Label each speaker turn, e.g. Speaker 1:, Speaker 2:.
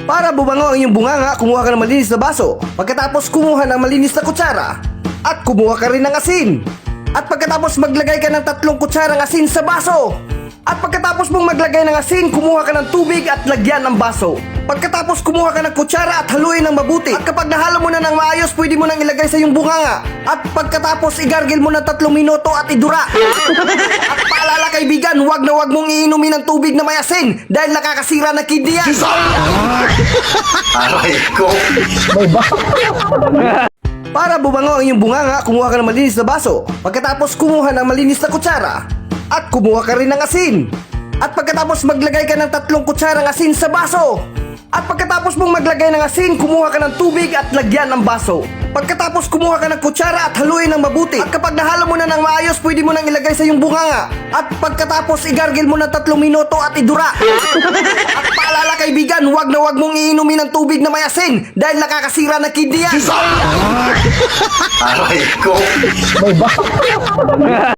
Speaker 1: Para bumango ang iyong bunganga, kumuha ka ng malinis na baso. Pagkatapos kumuha ng malinis na kutsara. At kumuha ka rin ng asin. At pagkatapos maglagay ka ng 3 kutsarang asin sa baso. At pagkatapos mong maglagay ng asin, kumuha ka ng tubig at lagyan ng baso. Pagkatapos kumuha ka ng kutsara at haluin ng mabuti. At kapag nahalo mo na ng maayos, pwede mo nang ilagay sa iyong bunganga. At pagkatapos igargil mo ng 3 minuto at idura. At paalala kaibigan, huwag na huwag mong iinumin ng tubig na may asin dahil nakakasira ng kidney yan.
Speaker 2: Aray ko.
Speaker 1: Para bumango ang iyong bunganga, kumuha ka ng malinis na baso. Pagkatapos kumuha ng malinis na kutsara. At kumuha ka rin ng asin. At pagkatapos maglagay ka ng 3 kutsarang asin sa baso. At pagkatapos mong maglagay ng asin, kumuha ka ng tubig at lagyan ng baso. Pagkatapos kumuha ka ng kutsara at haluin ng mabuti. At kapag nahalo mo na ng maayos, pwede mo nang ilagay sa iyong bunganga. At pagkatapos igargil mo ng 3 minuto at idura. At paalala kaibigan, huwag na huwag mong iinumin ng tubig na may asin dahil nakakasira ng kidney yan.
Speaker 2: Aray ko.